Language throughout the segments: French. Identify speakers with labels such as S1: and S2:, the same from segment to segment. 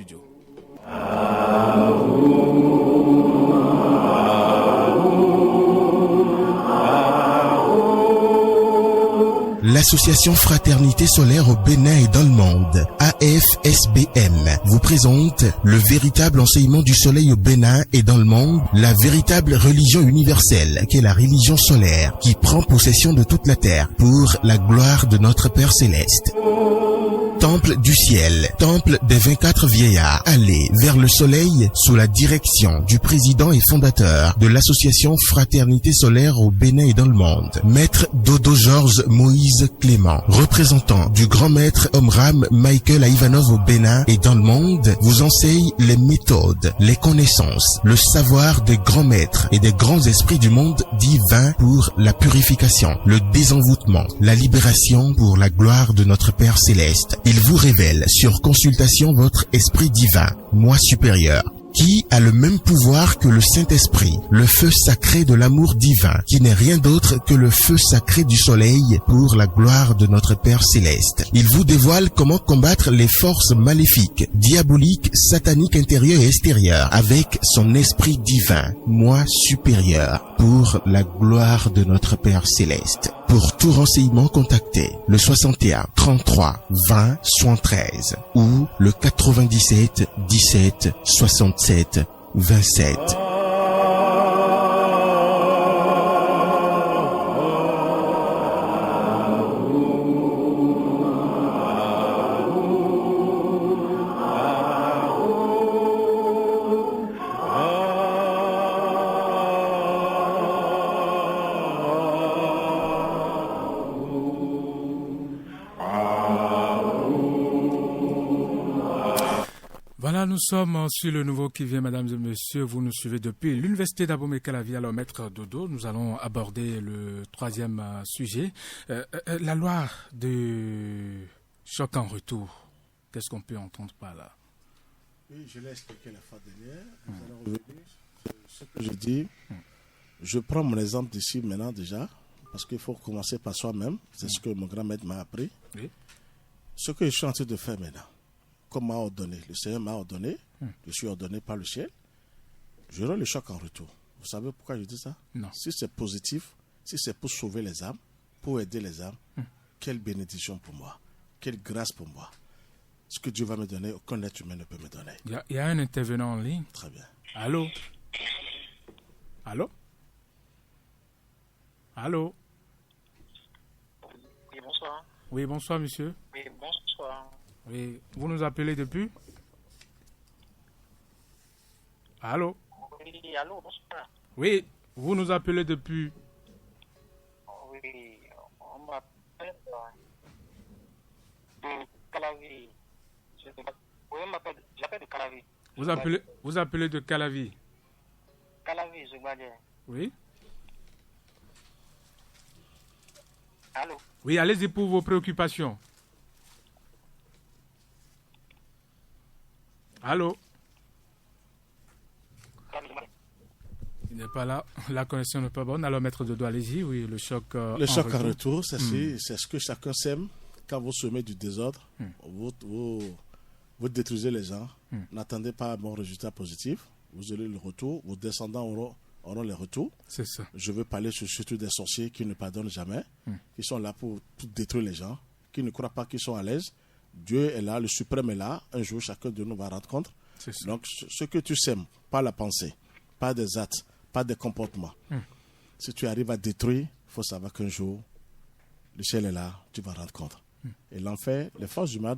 S1: studio.
S2: L'association Fraternité Solaire au Bénin et dans le monde, AFSBM, vous présente le véritable enseignement du soleil au Bénin et dans le monde, la véritable religion universelle qu'est la religion solaire qui prend possession de toute la terre pour la gloire de notre Père Céleste. Temple du ciel, temple des 24 vieillards, allez vers le soleil sous la direction du président et fondateur de l'association Fraternité Solaire au Bénin et dans le monde, Maître Dodo Georges Moïse Clément, représentant du grand maître Omram Michael Ivanov au Bénin et dans le monde, vous enseigne les méthodes, les connaissances, le savoir des grands maîtres et des grands esprits du monde divin pour la purification, le désenvoûtement, la libération pour la gloire de notre Père Céleste. Il vous révèle sur consultation votre esprit divin, moi supérieur, qui a le même pouvoir que le Saint-Esprit, le feu sacré de l'amour divin, qui n'est rien d'autre que le feu sacré du soleil pour la gloire de notre Père Céleste. Il vous dévoile comment combattre les forces maléfiques, diaboliques, sataniques intérieures et extérieures avec son esprit divin, moi supérieur, pour la gloire de notre Père Céleste. Pour tout renseignement, contactez le 61 33 20 73 ou le 97 17 67 27.
S1: Voilà, nous sommes sur le nouveau qui vient, mesdames et messieurs. Vous nous suivez depuis l'Université d'Abomey-Calavi. Alors, Maître Dodo, nous allons aborder le troisième sujet. La loi de choc en retour. Qu'est-ce qu'on peut entendre par là?
S3: Oui, je l'ai expliqué la fois dernière. Nous allons revenir sur ce que je dis. Je prends mon exemple d'ici maintenant déjà, parce qu'il faut commencer par soi-même. C'est ce que mon grand-maître m'a appris. Oui. Ce que je suis en train de faire maintenant, comme m'a ordonné, le Seigneur m'a ordonné, je suis ordonné par le ciel, j'aurai le choc en retour. Vous savez pourquoi je dis ça?
S1: Non.
S3: Si c'est positif, si c'est pour sauver les âmes, pour aider les âmes, quelle bénédiction pour moi, quelle grâce pour moi. Ce que Dieu va me donner, aucun être humain ne peut me donner.
S1: Il y a un intervenant en ligne.
S3: Très bien.
S1: Allô? Allô? Allô?
S4: Oui, bonsoir.
S1: Oui, bonsoir, monsieur.
S4: Oui, bonsoir.
S1: Oui, vous nous appelez depuis? Allô?
S4: Oui, allô, bonsoir.
S1: Oui, vous nous appelez depuis?
S4: Oui, on m'appelle de Calavi. Oui, j'appelle de Calavi.
S1: Vous appelez de Calavi?
S4: Calavi, je vais dire.
S1: Oui.
S4: Allô?
S1: Oui, allez-y pour vos préoccupations. Allô? Il n'est pas là. La connexion n'est pas bonne. Alors, Maître Dodo, allez-y. Oui, le choc
S3: le choc en retour, c'est ce que chacun sème. Quand vous semez du désordre, vous détruisez les gens. N'attendez pas un bon résultat positif. Vous aurez le retour. Vos descendants auront les retours. C'est ça. Je veux parler surtout des sorciers qui ne pardonnent jamais, qui sont là pour détruire les gens, qui ne croient pas qu'ils sont à l'aise. Dieu est là, le suprême est là. Un jour, chacun de nous va rendre compte. Donc, ce que tu sèmes, pas la pensée, pas des actes, pas des comportements. Si tu arrives à détruire, il faut savoir qu'un jour, le ciel est là, tu vas rendre compte. Et l'enfer, les forces du mal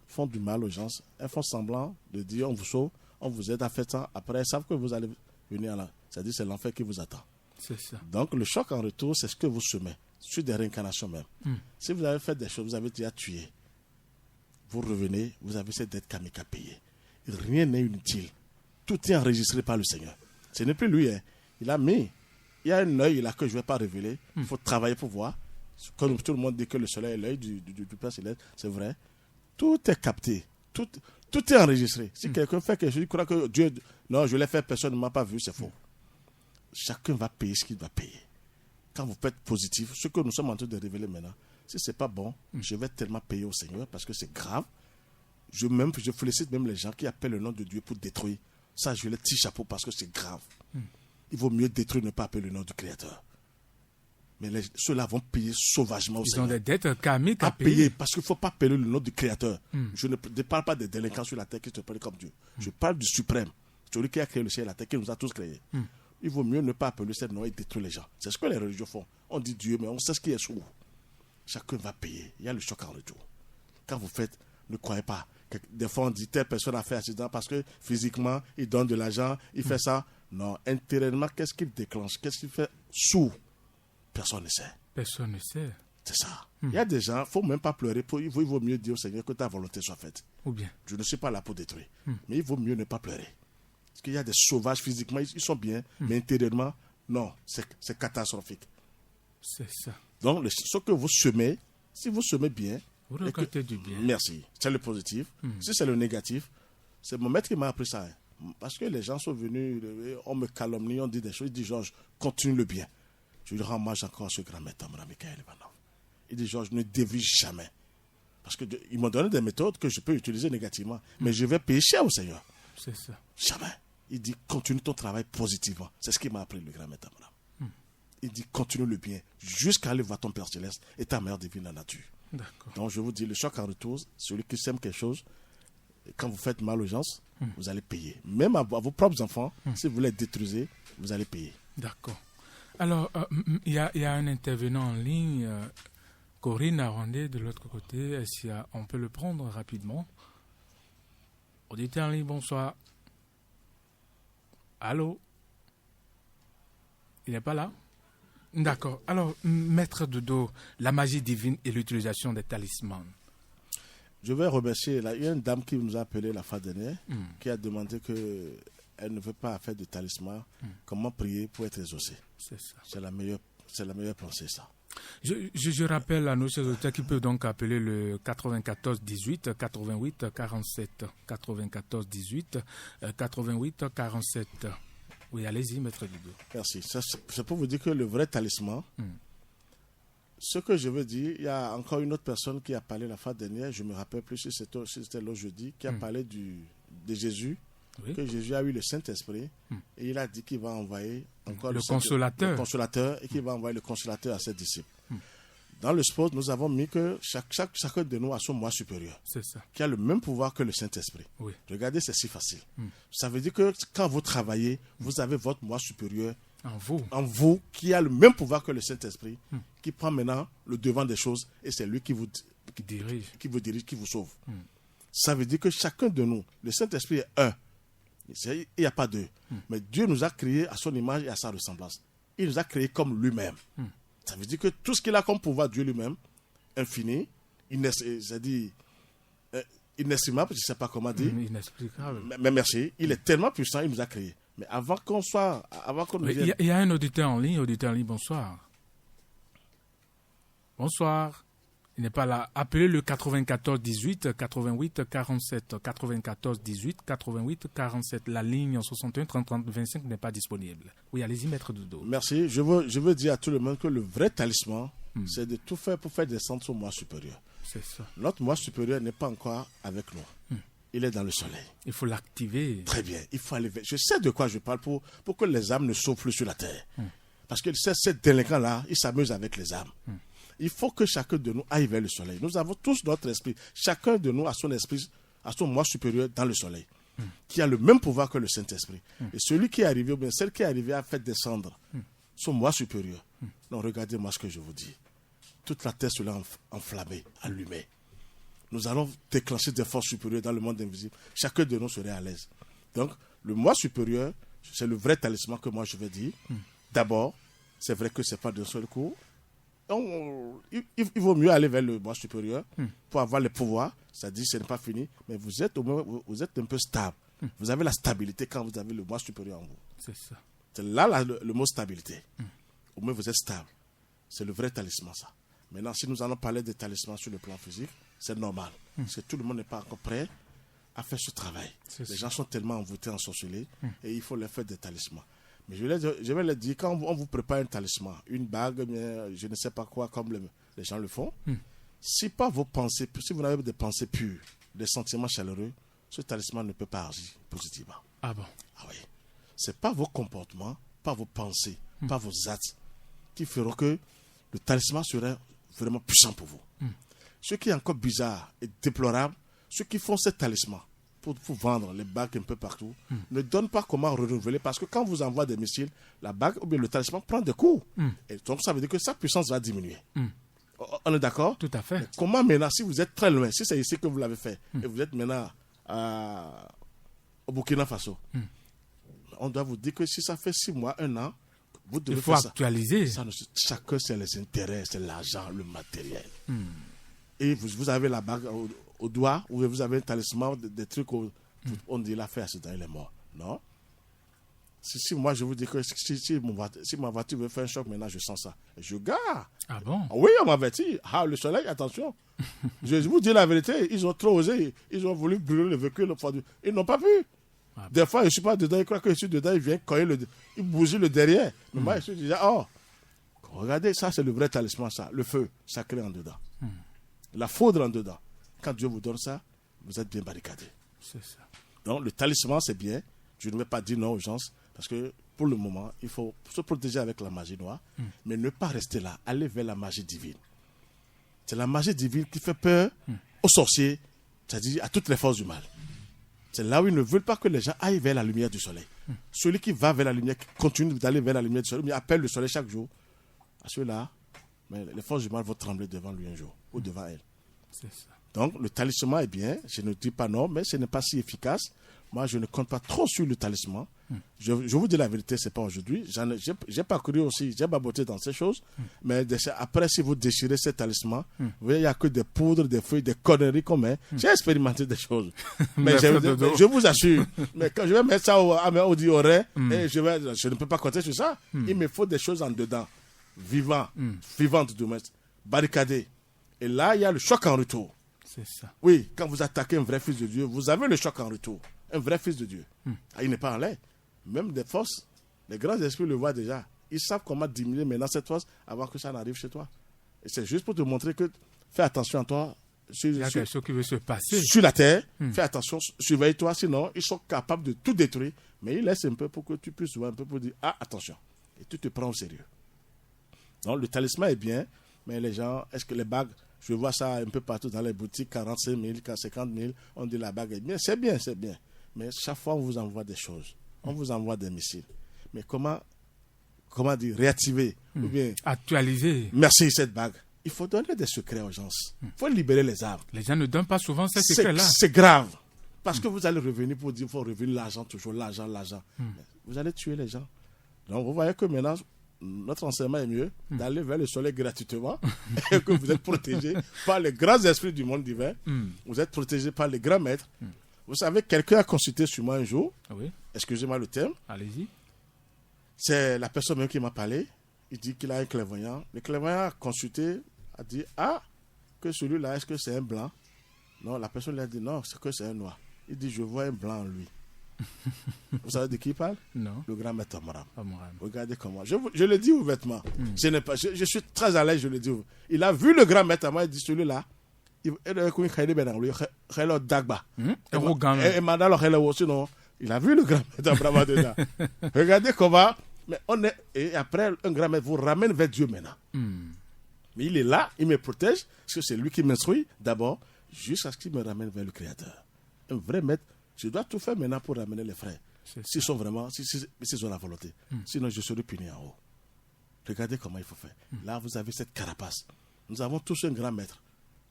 S3: font du mal aux gens. Elles font semblant de dire on vous sauve, on vous aide à faire ça. Après, elles savent que vous allez venir là. C'est-à-dire c'est l'enfer qui vous attend.
S1: C'est ça.
S3: Donc, le choc en retour, c'est ce que vous semez, sur des réincarnations même. Si vous avez fait des choses, vous avez déjà tué. Vous revenez, vous avez cette dette karmique à payer. Rien n'est inutile. Tout est enregistré par le Seigneur. Ce n'est plus lui. Hein. Il a mis. Il y a un œil là que je ne vais pas révéler. Il faut travailler pour voir. Comme tout le monde dit que le soleil est l'œil du Père Céleste, c'est vrai. Tout est capté. Tout est enregistré. Si quelqu'un fait quelque chose, il croit que Dieu... Non, je l'ai fait, personne ne m'a pas vu, c'est faux. Chacun va payer ce qu'il doit payer. Quand vous faites positif, ce que nous sommes en train de révéler maintenant, si ce n'est pas bon, je vais tellement payer au Seigneur parce que c'est grave. Je félicite même les gens qui appellent le nom de Dieu pour détruire. Ça, je les tire chapeau parce que c'est grave. Il vaut mieux détruire, ne pas appeler le nom du Créateur. Mais ceux-là vont payer sauvagement au
S1: Ils
S3: Seigneur.
S1: ont des dettes karmiques
S3: À
S1: à
S3: payer,
S1: payer.
S3: parce qu'il ne faut pas appeler le nom du Créateur. Je ne parle pas des délinquants sur la terre qui se prennent comme Dieu. Je parle du suprême, celui qui a créé le ciel et la terre, qui nous a tous créés. Il vaut mieux ne pas appeler ce nom et détruire les gens. C'est ce que les religieux font. On dit Dieu, mais on sait ce qui est sous. Chacun va payer. Il y a le choc en retour. Quand vous faites, ne croyez pas. Des fois, on dit telle personne a fait accident parce que physiquement, il donne de l'argent, il fait ça. Non, intérieurement, qu'est-ce qu'il déclenche? Qu'est-ce qu'il fait sous? Personne ne sait.
S1: Personne ne sait.
S3: C'est ça. Il y a des gens, il ne faut même pas pleurer. Il vaut mieux dire au Seigneur que ta volonté soit faite.
S1: Ou bien.
S3: Je ne suis pas là pour détruire. Mais il vaut mieux ne pas pleurer. Parce qu'il y a des sauvages physiquement, ils sont bien, mais intérieurement, non, c'est catastrophique.
S1: C'est ça.
S3: Donc, ce que vous semez, si vous semez bien,
S1: Vous récoltez du bien.
S3: merci. C'est le positif. Si c'est le négatif, c'est mon maître qui m'a appris ça. Hein. Parce que les gens sont venus, on me calomnie, on dit des choses. Il dit, Georges, continue le bien. Je lui rends hommage encore à ce grand maître, Michael Ivanov. Il dit, Georges, ne dévie jamais. Parce qu'ils m'ont donné des méthodes que je peux utiliser négativement. Mais je vais payer cher au Seigneur.
S1: C'est ça.
S3: Jamais. Il dit, continue ton travail positivement. C'est ce qu'il m'a appris, le grand maître. Il dit, continue le bien jusqu'à aller voir ton Père Céleste et ta mère divine la nature.
S1: D'accord.
S3: Donc, je vous dis, le choc en retour, celui qui sème quelque chose, quand vous faites mal aux gens, vous allez payer. Même à vos propres enfants, si vous les détruisez, vous allez payer.
S1: D'accord. Alors, il y a un intervenant en ligne, Corinne Arondé, de l'autre côté. Est-ce qu'on peut le prendre rapidement? Auditeur en ligne, bonsoir. Allô? Il n'est pas là? D'accord. Alors, Maître Dodo, la magie divine et l'utilisation des talismans.
S3: Je vais remercier, il y a une dame qui nous a appelé la fois dernière, qui a demandé qu'elle ne veut pas faire de talisman. Comment prier pour être exaucé?
S1: C'est ça.
S3: C'est la meilleure pensée, ça.
S1: Je rappelle à nos chers auditeurs qui peuvent donc appeler le 94 18 88 47 94 18 88 47. Oui, allez-y, Maître Dodo.
S3: Merci. C'est pour vous dire que le vrai talisman, ce que je veux dire, il y a encore une autre personne qui a parlé la fois dernière, je ne me rappelle plus si c'était le jeudi, qui a parlé de Jésus, que Jésus a eu le Saint-Esprit, et il a dit qu'il va envoyer encore
S1: le consolateur
S3: et qu'il va envoyer le consolateur à ses disciples. Dans le sport, nous avons mis que chacun de nous a son moi supérieur, qui a le même pouvoir que le Saint-Esprit.
S1: Oui.
S3: Regardez, c'est si facile. Ça veut dire que quand vous travaillez, vous avez votre moi supérieur en vous, qui a le même pouvoir que le Saint-Esprit, qui prend maintenant le devant des choses, et c'est lui qui vous dirige, qui vous sauve. Ça veut dire que chacun de nous, le Saint-Esprit est un. Il n'y a pas deux. Mais Dieu nous a créés à son image et à sa ressemblance. Il nous a créés comme lui-même. Ça veut dire que tout ce qu'il a comme pouvoir, Dieu lui-même, infini, c'est-à-dire inestimable, je ne sais pas comment dire.
S1: Inexplicable.
S3: Mais merci, il est tellement puissant, il nous a créés. Mais avant qu'on nous vienne...
S1: Il y a un auditeur en ligne, bonsoir. Bonsoir. Il n'est pas là. Appelez le 94 18 88 47 94 18 88 47. La ligne 61 30 30 25 n'est pas disponible. Oui, allez-y, Maître Dodo.
S3: Merci. Je veux dire à tout le monde que le vrai talisman, c'est de tout faire pour faire descendre son moi supérieur.
S1: C'est ça.
S3: Notre moi supérieur n'est pas encore avec nous. Il est dans le soleil.
S1: Il faut l'activer.
S3: Très bien. Il faut aller vers... Je sais de quoi je parle pour que les âmes ne sauvent plus sur la terre. Parce que ces délinquants-là, ils s'amusent avec les âmes. Il faut que chacun de nous aille vers le soleil. Nous avons tous notre esprit. Chacun de nous a son esprit, a son moi supérieur dans le soleil, qui a le même pouvoir que le Saint-Esprit. Et celui qui est arrivé, ou bien celle qui est arrivée à faire descendre son moi supérieur. Non, regardez-moi ce que je vous dis. Toute la terre sera enflammée, allumée. Nous allons déclencher des forces supérieures dans le monde invisible. Chacun de nous serait à l'aise. Donc, le moi supérieur, c'est le vrai talisman que moi je vais dire. D'abord, c'est vrai que ce n'est pas d'un seul coup. Il vaut mieux aller vers le moi supérieur pour avoir le pouvoir. C'est-à-dire que ce n'est pas fini, mais vous êtes un peu stable. Vous avez la stabilité quand vous avez le moi supérieur en vous.
S1: C'est ça.
S3: C'est là le mot stabilité. Au moins vous êtes stable. C'est le vrai talisman, ça. Maintenant, si nous allons parler des talismans sur le plan physique, c'est normal. Parce que tout le monde n'est pas encore prêt à faire ce travail. Les gens sont tellement envoûtés, ensorcelés, et il faut leur faire des talismans. Mais je vais leur dire, quand on vous prépare un talisman, une bague, mais je ne sais pas quoi, comme les gens le font, si pas vos pensées, si vous n'avez des pensées pures, des sentiments chaleureux, ce talisman ne peut pas agir positivement.
S1: Ah bon?
S3: Ah oui. Ce n'est pas vos comportements, pas vos pensées, pas vos actes qui feront que le talisman serait vraiment puissant pour vous. Ce qui est encore bizarre et déplorable, ceux qui font ce talisman pour vendre les bagues un peu partout, ne donnent pas comment renouveler, parce que quand vous envoie des missiles, la bague ou bien le talisman prend des coups. Et donc ça veut dire que sa puissance va diminuer. On est d'accord?
S1: Tout à fait.
S3: Mais comment maintenant, si vous êtes très loin, si c'est ici que vous l'avez fait, et vous êtes maintenant au Burkina Faso, on doit vous dire que si ça fait 6 mois, 1 an, vous devez
S1: Il faut
S3: faire ça.
S1: actualiser.
S3: Chacun, c'est les intérêts, c'est l'argent, le matériel. Et vous avez la bague au doigt, ou vous avez un talisman, des trucs, on dit la fait accident, il est mort. Non. Si moi je vous dis que si ma voiture veut faire un choc, maintenant je sens ça. Je gare.
S1: Ah bon?
S3: Oui, on m'avertit. Ah, le soleil, attention. Je vous dis la vérité, ils ont trop osé. Ils ont voulu brûler le véhicule. Ils n'ont pas pu.
S1: Ah bon.
S3: Des fois, je ne suis pas dedans, ils croient que je suis dedans, ils viennent cogner ils bousillent le derrière. Mais moi, je suis déjà, regardez, ça c'est le vrai talisman, ça. Le feu sacré en dedans. La foudre en dedans. Quand Dieu vous donne ça, vous êtes bien barricadé.
S1: C'est ça.
S3: Donc, le talisman, c'est bien. Je ne vais pas dire non aux gens, parce que pour le moment, il faut se protéger avec la magie noire, mais ne pas rester là. Aller vers la magie divine. C'est la magie divine qui fait peur aux sorciers, c'est-à-dire à toutes les forces du mal. C'est là où ils ne veulent pas que les gens aillent vers la lumière du soleil. Celui qui va vers la lumière, qui continue d'aller vers la lumière du soleil, mais appelle le soleil chaque jour, à ceux-là, mais les forces du mal vont trembler devant lui un jour, ou devant elle.
S1: C'est ça.
S3: Donc, le talisman est bien, je ne dis pas non, mais ce n'est pas si efficace. Moi, je ne compte pas trop sur le talisman. Je vous dis la vérité, ce n'est pas aujourd'hui. J'ai parcouru aussi, j'ai baboté dans ces choses. Mais après, si vous déchirez ce talisman, vous voyez, il n'y a que des poudres, des feuilles, des conneries qu'on met. J'ai expérimenté des choses. Mais je vous assure, mais quand je vais mettre ça à mes audioreilles, je ne peux pas compter sur ça. Il me faut des choses en dedans, vivantes du moins, barricadées. Et là, il y a le choc en retour.
S1: C'est ça.
S3: Oui, quand vous attaquez un vrai fils de Dieu, vous avez le choc en retour. Un vrai fils de Dieu. Il n'est pas en l'air. Même des forces, les grands esprits le voient déjà. Ils savent comment diminuer maintenant cette force avant que ça n'arrive chez toi. Et c'est juste pour te montrer que fais attention à toi.
S1: Il y a quelque chose qui veut se passer.
S3: Sur la terre, fais attention, surveille-toi, sinon ils sont capables de tout détruire. Mais ils laissent un peu pour que tu puisses voir un peu pour dire attention. Et tu te prends au sérieux. Donc le talisman est bien, mais les gens, est-ce que les bagues, je vois ça un peu partout dans les boutiques, 45 000, 50 000, on dit la bague est bien. C'est bien, c'est bien. Mais chaque fois, on vous envoie des choses. On vous envoie des missiles. Mais comment dire, réactiver ou bien
S1: actualiser.
S3: Merci, cette bague. Il faut donner des secrets aux gens. Il faut libérer les armes.
S1: Les gens ne donnent pas souvent ces secrets-là.
S3: C'est grave. Parce que vous allez revenir pour dire, il faut revenir l'argent, toujours l'argent. Vous allez tuer les gens. Donc, vous voyez que maintenant, notre enseignement est mieux d'aller vers le soleil gratuitement et que vous êtes protégé par les grands esprits du monde divin. Vous êtes protégé par les grands maîtres. Vous savez, quelqu'un a consulté sur moi un jour.
S1: Oui.
S3: Excusez-moi le terme.
S1: Allez-y.
S3: C'est la personne même qui m'a parlé. Il dit qu'il a un clairvoyant. Le clairvoyant a consulté, a dit que celui-là, est-ce que c'est un blanc? Non, la personne lui a dit non, c'est que c'est un noir. Il dit je vois un blanc en lui. Vous savez de qui il parle?
S1: Non.
S3: Le grand maître Amaram.
S1: Amaram.
S3: Regardez comment. Je le dis ouvertement. Je suis très à l'aise, je le dis. Il a vu le grand maître Amaram, il dit celui-là. Il a vu le grand maître Amaram dedans. Regardez comment. Mais et après, un grand maître vous ramène vers Dieu maintenant. Mais il est là, il me protège, parce que c'est lui qui m'instruit d'abord, jusqu'à ce qu'il me ramène vers le Créateur. Un vrai maître. Je dois tout faire maintenant pour ramener les frères. S'ils sont vraiment, s'ils ont la volonté. Sinon, je serai puni en haut. Regardez comment il faut faire. Là, vous avez cette carapace. Nous avons tous un grand maître.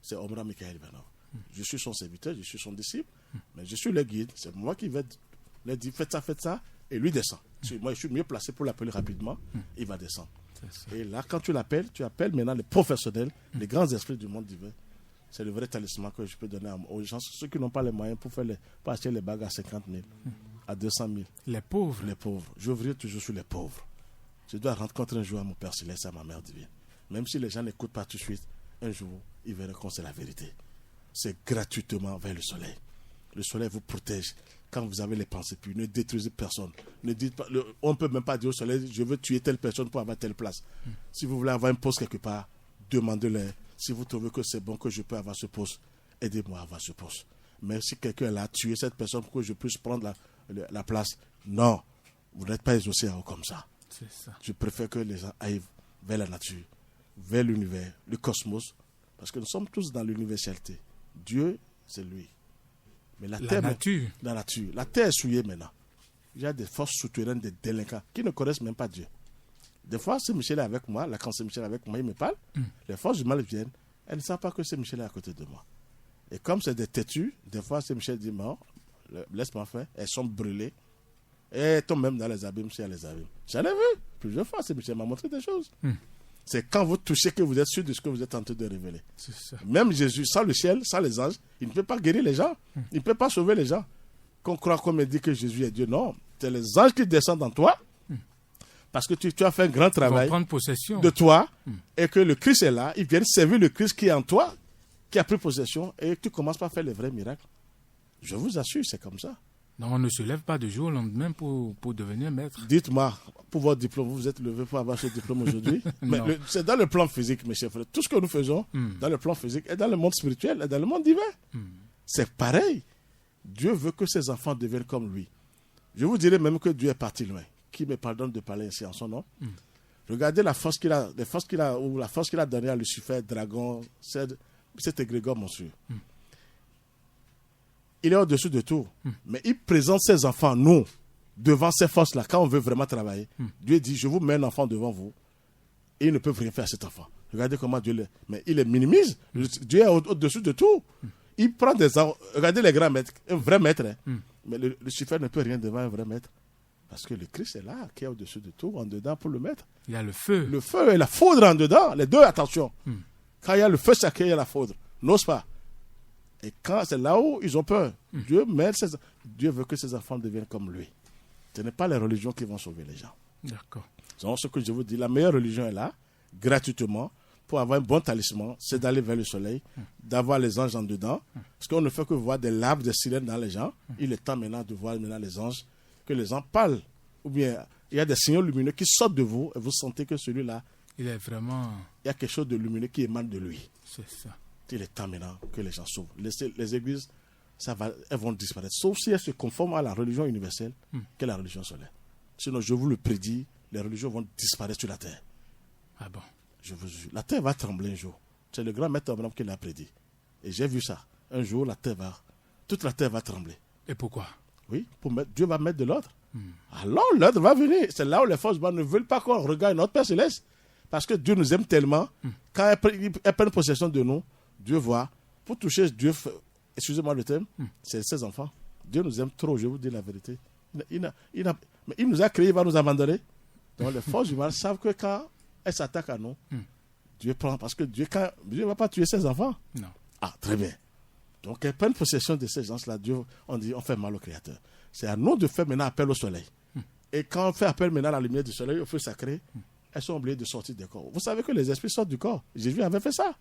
S3: C'est Omra Michael Ivanov. Je suis son serviteur, je suis son disciple, mais je suis le guide. C'est moi qui vais lui dire faites ça, et lui descend. Moi, je suis mieux placé pour l'appeler rapidement. Il va descendre. Et là, quand tu appelles maintenant les professionnels, les grands esprits du monde divin. C'est le vrai talisman que je peux donner aux gens, ceux qui n'ont pas les moyens pour acheter les bagues à 50 000, à 200 000.
S1: Les pauvres.
S3: Les pauvres. J'ouvrirai toujours sur les pauvres. Je dois rencontrer un jour à mon Père Céleste, à ma Mère divine. Même si les gens n'écoutent pas tout de suite, un jour, ils verront que c'est la vérité. C'est gratuitement vers le soleil. Le soleil vous protège. Quand vous avez les pensées pures, ne détruisez personne. Ne dites pas, on ne peut même pas dire au soleil, je veux tuer telle personne pour avoir telle place. Si vous voulez avoir un poste quelque part, demandez-leur. Si vous trouvez que c'est bon que je peux avoir ce poste, aidez-moi à avoir ce poste. Mais si quelqu'un l'a tué, cette personne, pour que je puisse prendre la place, non, vous n'êtes pas exaucé comme ça.
S1: C'est ça.
S3: Je préfère que les gens aillent vers la nature, vers l'univers, le cosmos, parce que nous sommes tous dans l'universalité. Dieu, c'est lui. Mais la terre,
S1: nature.
S3: La nature. La terre est souillée maintenant. Il y a des forces souterraines, des délinquants qui ne connaissent même pas Dieu. Des fois, c'est Michel est avec moi. Là, quand c'est Michel est avec moi, il me parle. Les forces du mal viennent. Elles ne savent pas que c'est Michel est à côté de moi. Et comme c'est des têtus, des fois, c'est Michel dit, non, laisse-moi faire. Elles sont brûlées. Et elles tombent même dans les abîmes, s'il y a les abîmes. J'en ai vu plusieurs fois. C'est Michel m'a montré des choses. C'est quand vous touchez que vous êtes sûr de ce que vous êtes en train de révéler.
S1: C'est ça.
S3: Même Jésus, sans le ciel, sans les anges, il ne peut pas guérir les gens. Il ne peut pas sauver les gens. Qu'on croit qu'on me dit que Jésus est Dieu. Non, c'est les anges qui descendent en toi. Parce que tu as fait un grand travail
S1: prendre possession
S3: de toi. Et que le Christ est là. Ils viennent servir le Christ qui est en toi, qui a pris possession. Et tu commences par faire les vrais miracles. Je vous assure, c'est comme ça.
S1: Non, on ne se lève pas du jour au lendemain pour devenir maître.
S3: Dites-moi, pour votre diplôme, vous êtes levé pour avoir ce diplôme aujourd'hui. Mais c'est dans le plan physique, mes chers frères. Tout ce que nous faisons dans le plan physique est dans le monde spirituel et dans le monde divin. C'est pareil. Dieu veut que ses enfants deviennent comme lui. Je vous dirais même que Dieu est parti loin. Qui me pardonne de parler ainsi en son nom. Regardez la force qu'il a, ou la force qu'il a donnée à Lucifer, dragon, cet égrégore monstrueux. Il est au-dessus de tout. Mais il présente ses enfants, nous, devant ces forces-là, quand on veut vraiment travailler. Dieu dit, je vous mets un enfant devant vous. Et ils ne peuvent rien faire à cet enfant. Regardez comment Dieu l'est. Mais il les minimise. Dieu est au-dessus de tout. Il prend des enfants. Regardez les grands maîtres. Un vrai maître. Mais Lucifer ne peut rien devant un vrai maître. Parce que le Christ est là, qui est au-dessus de tout, en dedans pour le mettre.
S1: Il y a le feu.
S3: Le feu et la foudre en dedans. Les deux, attention. Quand il y a le feu sacré, il y a la foudre. N'ose pas. Et quand c'est là où ils ont peur, Dieu veut que ses enfants deviennent comme lui. Ce n'est pas les religions qui vont sauver les gens.
S1: D'accord.
S3: Donc, ce que je vous dis, la meilleure religion est là, gratuitement, pour avoir un bon talisman, c'est d'aller vers le soleil, d'avoir les anges en dedans. Parce qu'on ne fait que voir des larves, des sirènes dans les gens. Il est temps maintenant de voir maintenant les anges, que les gens parlent. Ou bien, il y a des signaux lumineux qui sortent de vous et vous sentez que celui-là,
S1: il est vraiment...
S3: il y a quelque chose de lumineux qui émane de lui.
S1: C'est ça.
S3: Il est temps maintenant que les gens s'ouvrent. Les églises, elles vont disparaître. Sauf si elles se conforment à la religion universelle, qu'est la religion solaire. Sinon, je vous le prédis, les religions vont disparaître sur la terre.
S1: Ah bon?
S3: Je vous jure. La terre va trembler un jour. C'est le grand maître Abraham qui l'a prédit. Et j'ai vu ça. Un jour, toute la terre va trembler.
S1: Et pourquoi?
S3: Oui, Dieu va mettre de l'ordre. Alors, l'ordre va venir. C'est là où les forces ne veulent pas qu'on regarde notre Père Céleste. Parce que Dieu nous aime tellement. Quand elles prennent possession de nous, Dieu voit. Pour toucher Dieu, excusez-moi le terme, c'est ses enfants. Dieu nous aime trop, je vous dis la vérité. Mais il nous a créés, il va nous abandonner. Donc les forces du mal savent que quand elles s'attaquent à nous, Dieu prend. Parce que Dieu ne va pas tuer ses enfants.
S1: Non.
S3: Ah, très bien. Donc elles prennent possession de ces gens-là. Dieu, on fait mal au Créateur. C'est à nous de faire maintenant appel au soleil. Et quand on fait appel maintenant à la lumière du soleil, au feu sacré, elles sont obligées de sortir du corps. Vous savez que les esprits sortent du corps. Jésus avait fait ça.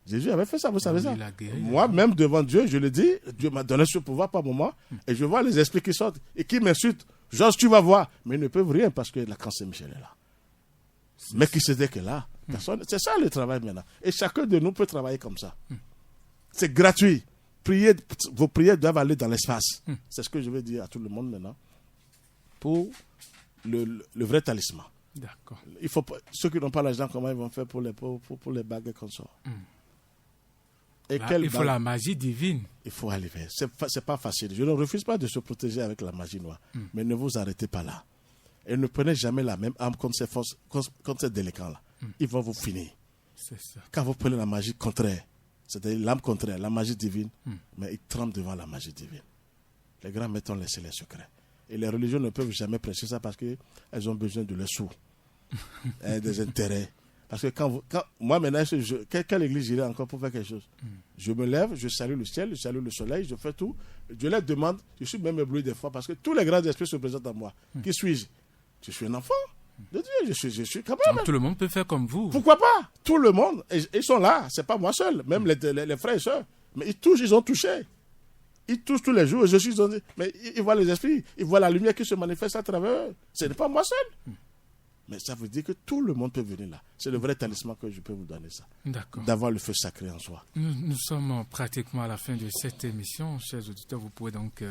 S3: Jésus avait fait ça, vous savez ça. Moi-même, devant Dieu, je le dis, Dieu m'a donné ce pouvoir par moment, et je vois les esprits qui sortent et qui m'insultent. Georges, tu vas voir. Mais ils ne peuvent rien parce que la cancer Michel est là. Mais qui c'était que là. C'est ça le travail maintenant. Et chacun de nous peut travailler comme ça. C'est gratuit. Vos prières doivent aller dans l'espace. C'est ce que je vais dire à tout le monde maintenant. Pour le vrai talisman.
S1: D'accord.
S3: Il faut pas, ceux qui n'ont pas l'argent, comment ils vont faire pour les bagues comme ça? Et
S1: là, il faut la magie divine.
S3: Il faut aller vers. C'est pas facile. Je ne refuse pas de se protéger avec la magie noire. Mais ne vous arrêtez pas là. Et ne prenez jamais la même âme contre ces forces, contre ces délinquants-là. Ils vont vous finir.
S1: C'est ça.
S3: Quand vous prenez la magie contraire, c'est-à-dire l'âme contraire, la magie divine, mais ils tremblent devant la magie divine. Les grands maîtres ont laissé les secrets. Et les religions ne peuvent jamais prêcher ça parce qu'elles ont besoin de leurs sous, des intérêts. Parce que moi maintenant, quelle église j'irai encore pour faire quelque chose? Je me lève, je salue le ciel, je salue le soleil, je fais tout. Je leur demande, je suis même ébloui des fois parce que tous les grands esprits se présentent à moi. Qui suis-je? Je suis un enfant de Dieu, je suis quand même.
S1: Donc, tout le monde peut faire comme vous.
S3: Pourquoi pas? Tout le monde, ils sont là, c'est pas moi seul, même les frères et sœurs. Mais ils ont touché. Ils touchent tous les jours. Mais ils voient les esprits, ils voient la lumière qui se manifeste à travers eux. Ce n'est pas moi seul. Mais ça veut dire que tout le monde peut venir là. C'est le vrai talisman que je peux vous donner, ça.
S1: D'accord.
S3: D'avoir le feu sacré en soi.
S1: Nous sommes pratiquement à la fin de cette émission. Chers auditeurs, vous pouvez donc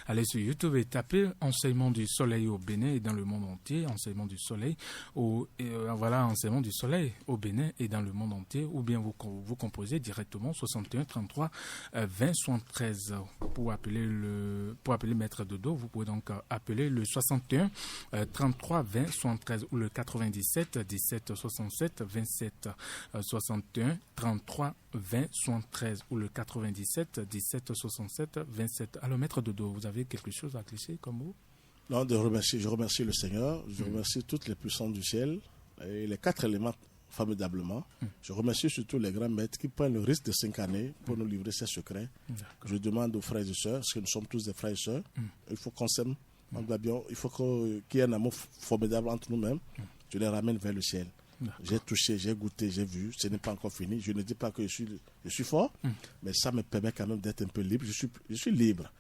S1: aller sur YouTube et taper Enseignement du soleil au Bénin et dans le monde entier. Enseignement du soleil voilà, Enseignement du soleil au Bénin et dans le monde entier. Ou bien vous composez directement 61 33 20 73 pour appeler Maître Dodo. Vous pouvez donc appeler le 61 33 20 73 ou le 97 17 67 27 61 33 20 73 ou le 97 17 67 27. Alors Maître Dodo, vous avez quelque chose à glisser comme vous?
S3: Non, je remercie le Seigneur, je remercie toutes les puissances du ciel et les 4 éléments formidablement. Je remercie surtout les grands maîtres qui prennent le risque de s'incarner pour nous livrer ces secrets. Je demande aux frères et sœurs, parce que nous sommes tous des frères et sœurs, il faut qu'on s'aime, il faut qu'il y ait un amour formidable entre nous-mêmes. Je les ramène vers le ciel. J'ai touché, j'ai goûté, j'ai vu, ce n'est pas encore fini. Je ne dis pas que je suis fort, mais ça me permet quand même d'être un peu libre. Je suis libre.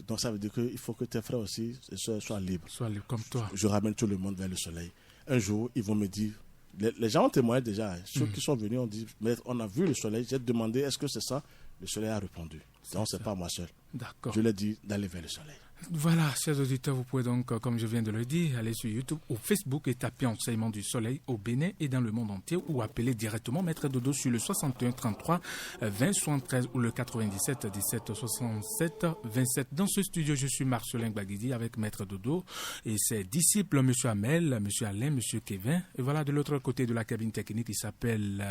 S3: Donc ça veut dire qu'il faut que tes frères aussi soient libres.
S1: Soient libres comme toi.
S3: Je ramène tout le monde vers le soleil. Un jour, ils vont me dire, les gens ont témoigné déjà, hein. Ceux qui sont venus ont dit, mais on a vu le soleil, j'ai demandé est-ce que c'est ça? Le soleil a répondu. Donc c'est pas moi seul.
S1: D'accord.
S3: Je l'ai dit d'aller vers le soleil.
S1: Voilà, chers auditeurs, vous pouvez donc, comme je viens de le dire, aller sur YouTube ou Facebook et taper Enseignement du soleil au Bénin et dans le monde entier ou appeler directement Maître Dodo sur le 61 33 20 73 ou le 97 17 67 27. Dans ce studio, je suis Marcelin Gbagidi avec Maître Dodo et ses disciples, M. Hamel, M. Alain, M. Kevin. Et voilà, de l'autre côté de la cabine technique, il s'appelle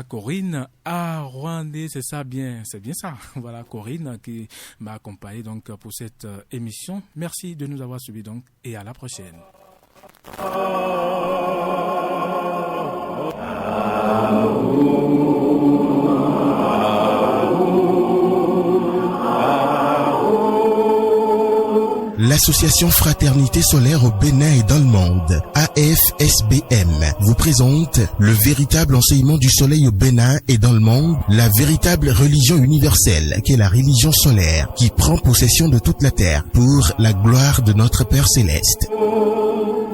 S1: Corinne Arwandé, c'est ça bien, c'est bien ça. Voilà, Corinne qui m'a accompagné donc pour cette émission. Merci de nous avoir suivis donc et à la prochaine.
S2: L'Association Fraternité Solaire au Bénin et dans le monde, AFSBM, vous présente le véritable enseignement du soleil au Bénin et dans le monde, la véritable religion universelle, qui est la religion solaire, qui prend possession de toute la terre pour la gloire de notre Père Céleste.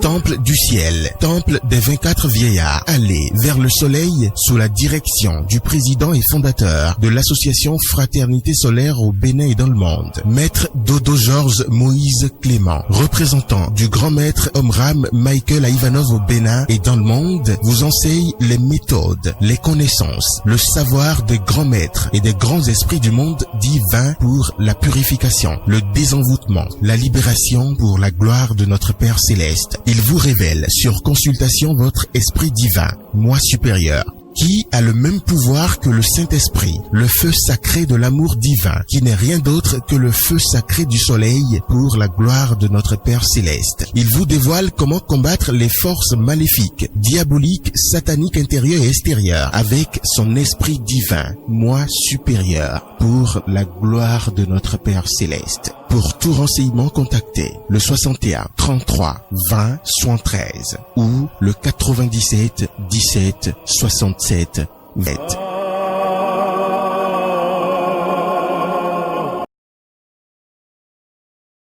S2: Temple du ciel, temple des 24 vieillards, allez vers le soleil sous la direction du président et fondateur de l'association Fraternité Solaire au Bénin et dans le monde, Maître Dodo Georges Moïse Clément, représentant du grand maître Omram Michael Ivanov au Bénin et dans le monde, vous enseigne les méthodes, les connaissances, le savoir des grands maîtres et des grands esprits du monde divin pour la purification, le désenvoûtement, la libération pour la gloire de notre Père Céleste. Il vous révèle sur consultation votre esprit divin, moi supérieur, qui a le même pouvoir que le Saint-Esprit, le feu sacré de l'amour divin, qui n'est rien d'autre que le feu sacré du soleil pour la gloire de notre Père Céleste. Il vous dévoile comment combattre les forces maléfiques, diaboliques, sataniques intérieures et extérieures avec son esprit divin, moi supérieur, pour la gloire de notre Père Céleste. Pour tout renseignement, contactez le 61 33 20 73 ou le 97 17 67 8.